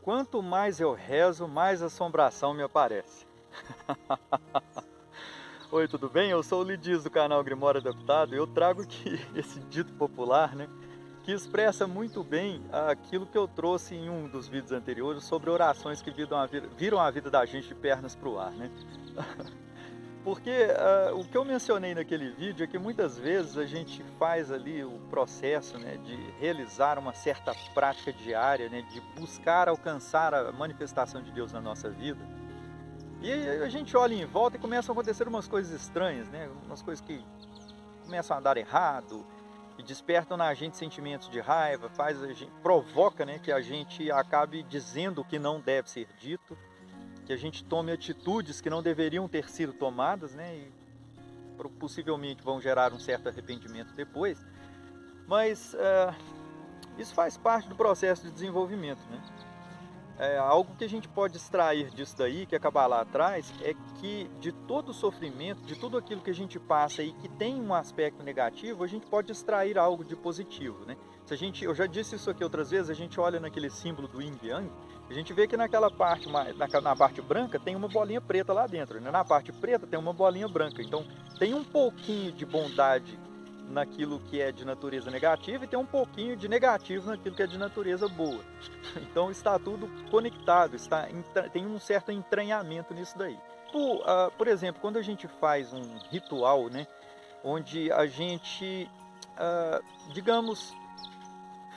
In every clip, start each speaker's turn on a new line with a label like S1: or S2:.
S1: Quanto mais eu rezo, mais assombração me aparece. Oi, tudo bem? Eu sou o Lidiz do canal Grimório Adaptado e eu trago aqui esse dito popular, né? Que expressa muito bem aquilo que eu trouxe em um dos vídeos anteriores sobre orações que viram a vida da gente de pernas para o ar, né? Porque o que eu mencionei naquele vídeo é que muitas vezes a gente faz ali o processo, né, de realizar uma certa prática diária, né, de buscar alcançar a manifestação de Deus na nossa vida. E aí a gente olha em volta e começam a acontecer umas coisas estranhas, né, umas coisas que começam a dar errado e despertam na gente sentimentos de raiva, provoca, né, que a gente acabe dizendo o que não deve ser dito, que a gente tome atitudes que não deveriam ter sido tomadas, né, e possivelmente vão gerar um certo arrependimento depois, mas isso faz parte do processo de desenvolvimento, né? Algo que a gente pode extrair disso daí, que acabar lá atrás, é que de todo o sofrimento, de tudo aquilo que a gente passa e que tem um aspecto negativo, a gente pode extrair algo de positivo, né? Eu já disse isso aqui outras vezes, a gente olha naquele símbolo do Yin Yang, a gente vê que naquela parte, na parte branca, tem uma bolinha preta lá dentro, né? Na parte preta tem uma bolinha branca, então tem um pouquinho de bondade naquilo que é de natureza negativa e tem um pouquinho de negativo naquilo que é de natureza boa. Então está tudo conectado, tem um certo entranhamento nisso daí. Por exemplo, quando a gente faz um ritual, né, onde a gente, digamos,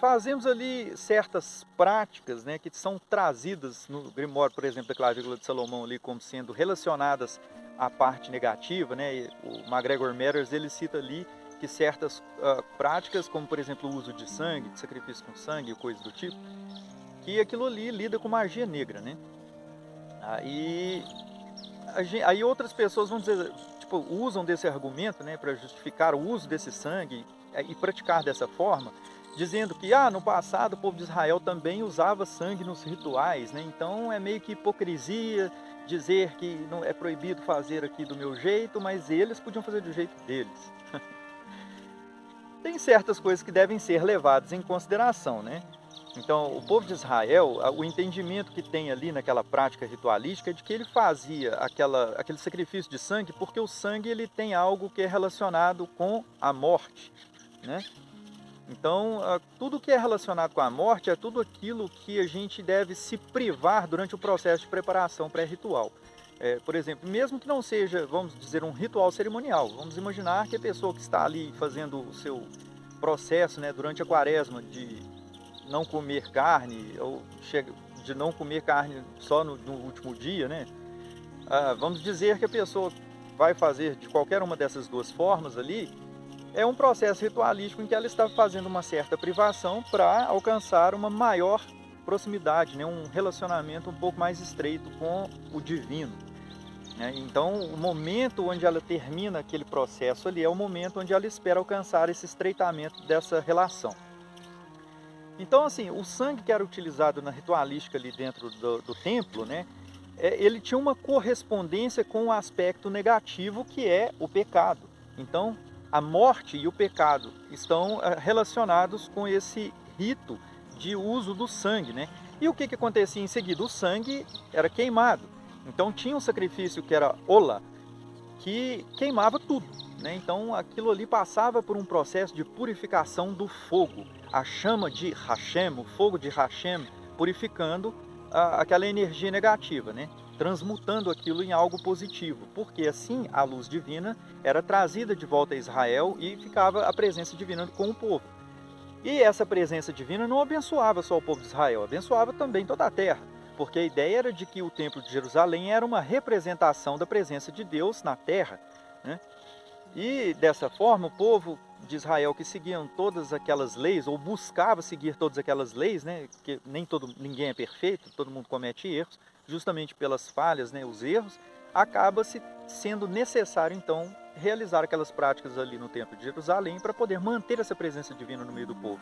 S1: fazemos ali certas práticas, né, que são trazidas no Grimório, por exemplo, da Clavícula de Salomão ali como sendo relacionadas à parte negativa, né, e o MacGregor Matters ele cita ali que certas práticas, como por exemplo o uso de sangue, de sacrifício com sangue, coisas do tipo, que aquilo ali lida com magia negra, né? Aí, aí outras pessoas vão dizer, tipo, usam desse argumento, né, para justificar o uso desse sangue e praticar dessa forma, dizendo que no passado o povo de Israel também usava sangue nos rituais, né? Então é meio que hipocrisia dizer que não é proibido fazer aqui do meu jeito, mas eles podiam fazer do jeito deles. Tem certas coisas que devem ser levadas em consideração, né? Então, o povo de Israel, o entendimento que tem ali naquela prática ritualística é de que ele fazia aquele sacrifício de sangue porque o sangue ele tem algo que é relacionado com a morte, né? Então, tudo que é relacionado com a morte é tudo aquilo que a gente deve se privar durante o processo de preparação pré-ritual. Por exemplo, mesmo que não seja, vamos dizer, um ritual cerimonial, vamos imaginar que a pessoa que está ali fazendo o seu processo, né, durante a quaresma de não comer carne, ou de não comer carne só no último dia, né? Vamos dizer que a pessoa vai fazer de qualquer uma dessas duas formas ali, é um processo ritualístico em que ela está fazendo uma certa privação para alcançar uma maior proximidade, né? Um relacionamento um pouco mais estreito com o divino, né? Então, o momento onde ela termina aquele processo ali é o momento onde ela espera alcançar esse estreitamento dessa relação. Então, assim, o sangue que era utilizado na ritualística ali dentro do templo, né, ele tinha uma correspondência com o aspecto negativo que é o pecado. Então, a morte e o pecado estão relacionados com esse rito de uso do sangue, né? E o que acontecia em seguida? O sangue era queimado. Então, tinha um sacrifício que era ola, que queimava tudo, né? Então aquilo ali passava por um processo de purificação do fogo, a chama de Hashem, o fogo de Hashem, purificando aquela energia negativa, né? Transmutando aquilo em algo positivo, porque assim a luz divina era trazida de volta a Israel e ficava a presença divina com o povo. E essa presença divina não abençoava só o povo de Israel, abençoava também toda a terra, porque a ideia era de que o Templo de Jerusalém era uma representação da presença de Deus na terra, né? E dessa forma, o povo de Israel que seguiam todas aquelas leis, ou buscava seguir todas aquelas leis, né? Porque ninguém é perfeito, todo mundo comete erros, justamente pelas falhas, né? Os erros, acaba sendo necessário, então, realizar aquelas práticas ali no Templo de Jerusalém para poder manter essa presença divina no meio do povo.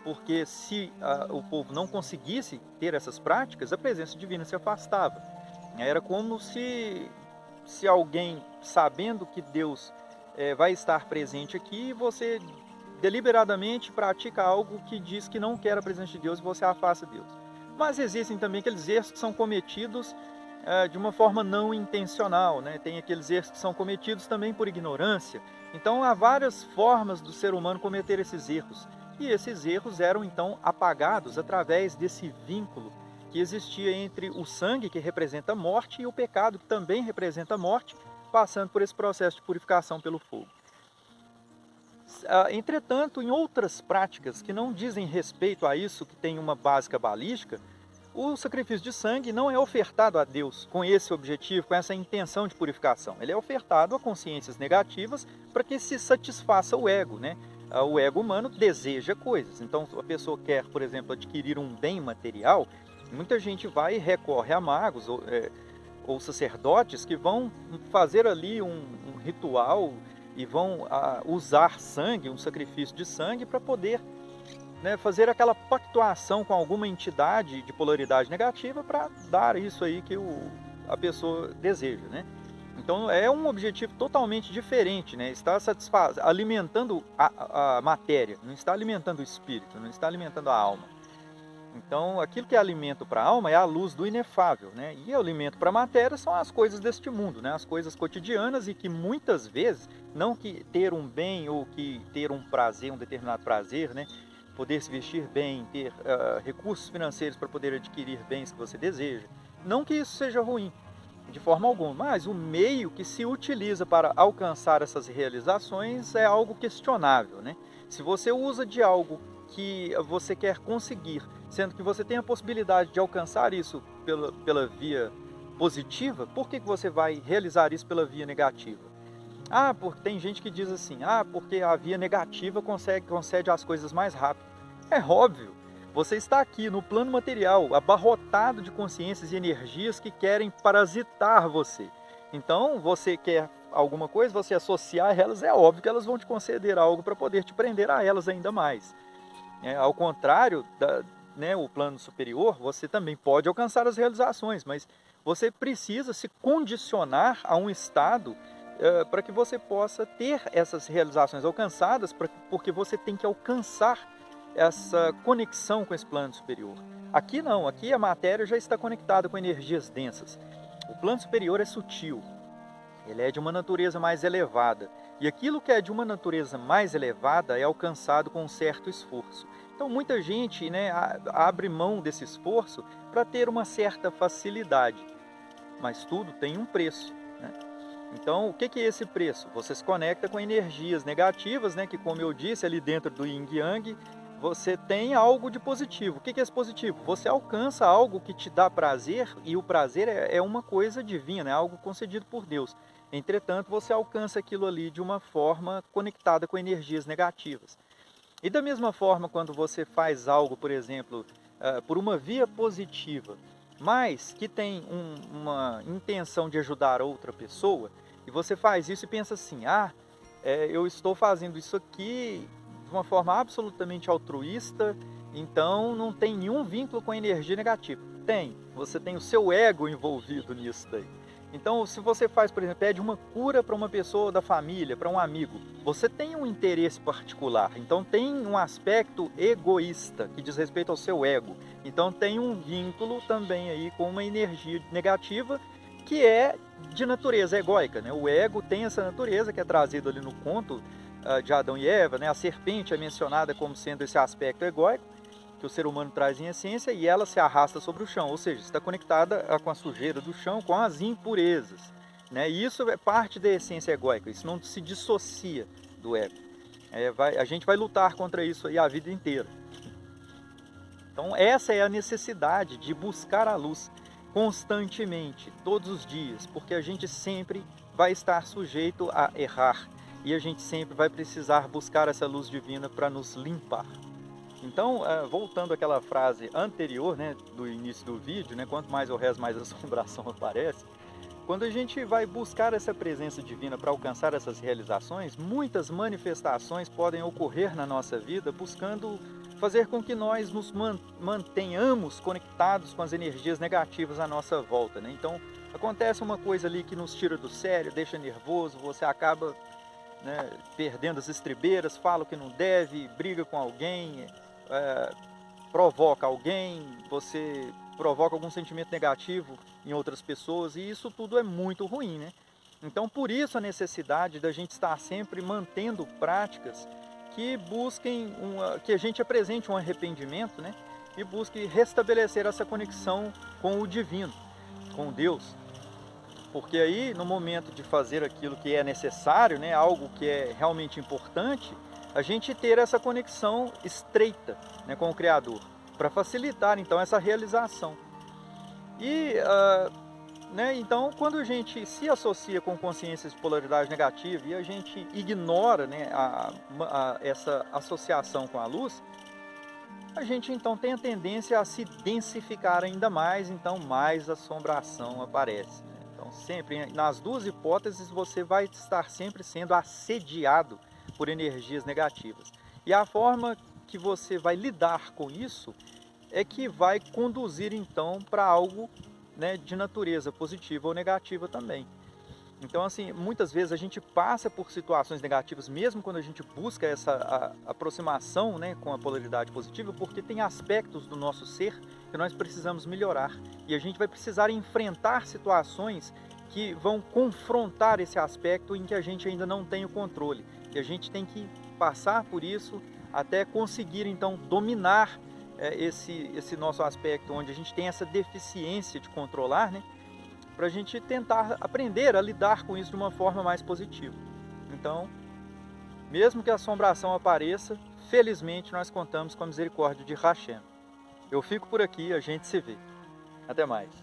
S1: Porque se o povo não conseguisse ter essas práticas, a presença divina se afastava. Era como se alguém, sabendo que Deus vai estar presente aqui, você deliberadamente pratica algo que diz que não quer a presença de Deus e você afasta Deus. Mas existem também aqueles erros que são cometidos de uma forma não intencional, né? Tem aqueles erros que são cometidos também por ignorância. Então há várias formas do ser humano cometer esses erros. E esses erros eram então apagados através desse vínculo que existia entre o sangue, que representa a morte, e o pecado, que também representa a morte, passando por esse processo de purificação pelo fogo. Entretanto, em outras práticas que não dizem respeito a isso, que tem uma base cabalística, o sacrifício de sangue não é ofertado a Deus com esse objetivo, com essa intenção de purificação. Ele é ofertado a consciências negativas para que se satisfaça o ego, né? O ego humano deseja coisas. Então, a pessoa quer, por exemplo, adquirir um bem material, muita gente vai e recorre a magos ou sacerdotes que vão fazer ali um ritual e vão usar sangue, um sacrifício de sangue, para poder, né, fazer aquela pactuação com alguma entidade de polaridade negativa para dar isso aí que a pessoa deseja, né? Então é um objetivo totalmente diferente, né? Está alimentando a matéria, não está alimentando o espírito, não está alimentando a alma. Então, aquilo que é alimento para a alma é a luz do inefável, né? E alimento para a matéria são as coisas deste mundo, né? As coisas cotidianas, e que muitas vezes, não que ter um bem ou que ter um prazer, um determinado prazer, né? Poder se vestir bem, ter recursos financeiros para poder adquirir bens que você deseja. Não que isso seja ruim, de forma alguma, mas o meio que se utiliza para alcançar essas realizações é algo questionável, né? Se você usa de algo que você quer conseguir, sendo que você tem a possibilidade de alcançar isso pela via positiva, por que você vai realizar isso pela via negativa? Porque tem gente que diz assim, porque a via negativa concede as coisas mais rápido. É óbvio, você está aqui no plano material, abarrotado de consciências e energias que querem parasitar você. Então, você quer alguma coisa, você associar elas, é óbvio que elas vão te conceder algo para poder te prender a elas ainda mais. Ao contrário, né, o plano superior, você também pode alcançar as realizações, mas você precisa se condicionar a um estado para que você possa ter essas realizações alcançadas, porque você tem que alcançar essa conexão com esse plano superior. Aqui não, aqui a matéria já está conectada com energias densas. O plano superior é sutil, ele é de uma natureza mais elevada. E aquilo que é de uma natureza mais elevada é alcançado com um certo esforço. Então muita gente, né, abre mão desse esforço para ter uma certa facilidade. Mas tudo tem um preço, né? Então o que é esse preço? Você se conecta com energias negativas, né, que, como eu disse, ali dentro do Yin Yang, você tem algo de positivo. O que é esse positivo? Você alcança algo que te dá prazer, e o prazer é uma coisa divina, é algo concedido por Deus. Entretanto, você alcança aquilo ali de uma forma conectada com energias negativas. E da mesma forma, quando você faz algo, por exemplo, por uma via positiva, mas que tem uma intenção de ajudar outra pessoa, e você faz isso e pensa assim, eu estou fazendo isso aqui de uma forma absolutamente altruísta, então não tem nenhum vínculo com a energia negativa. Tem, você tem o seu ego envolvido nisso daí. Então, se você faz, por exemplo, pede uma cura para uma pessoa da família, para um amigo, você tem um interesse particular, então tem um aspecto egoísta que diz respeito ao seu ego. Então tem um vínculo também aí com uma energia negativa que é de natureza egóica, né? O ego tem essa natureza que é trazido ali no conto de Adão e Eva, né? A serpente é mencionada como sendo esse aspecto egóico que o ser humano traz em essência, e ela se arrasta sobre o chão, ou seja, está conectada com a sujeira do chão, com as impurezas, né? E isso é parte da essência egóica, isso não se dissocia do ego. A gente vai lutar contra isso aí a vida inteira. Então essa é a necessidade de buscar a luz constantemente, todos os dias, porque a gente sempre vai estar sujeito a errar, e a gente sempre vai precisar buscar essa luz divina para nos limpar. Então, voltando àquela frase anterior, né, do início do vídeo, né, quanto mais eu rezo, mais assombração aparece. Quando a gente vai buscar essa presença divina para alcançar essas realizações, muitas manifestações podem ocorrer na nossa vida buscando fazer com que nós nos mantenhamos conectados com as energias negativas à nossa volta, né? Então, acontece uma coisa ali que nos tira do sério, deixa nervoso, você acaba, né, perdendo as estribeiras, fala o que não deve, briga com alguém, provoca alguém, você provoca algum sentimento negativo em outras pessoas, e isso tudo é muito ruim, né? Então, por isso a necessidade da gente estar sempre mantendo práticas que busquem que a gente apresente um arrependimento, né? E busque restabelecer essa conexão com o divino, com Deus. Porque aí, no momento de fazer aquilo que é necessário, né, algo que é realmente importante, a gente ter essa conexão estreita, né, com o Criador, para facilitar então essa realização. E né, então, quando a gente se associa com consciências de polaridade negativa e a gente ignora, né, essa associação com a luz, a gente então tem a tendência a se densificar ainda mais, então mais assombração aparece, né? Então, sempre, nas duas hipóteses, você vai estar sempre sendo assediado por energias negativas. E a forma que você vai lidar com isso é que vai conduzir então para algo, né, de natureza positiva ou negativa também. Então, assim, muitas vezes a gente passa por situações negativas, mesmo quando a gente busca essa aproximação, né, com a polaridade positiva, porque tem aspectos do nosso ser que nós precisamos melhorar. E a gente vai precisar enfrentar situações que vão confrontar esse aspecto em que a gente ainda não tem o controle. E a gente tem que passar por isso até conseguir, então, dominar esse nosso aspecto, onde a gente tem essa deficiência de controlar, né? Para a gente tentar aprender a lidar com isso de uma forma mais positiva. Então, mesmo que a assombração apareça, felizmente nós contamos com a misericórdia de Hashem. Eu fico por aqui, a gente se vê. Até mais.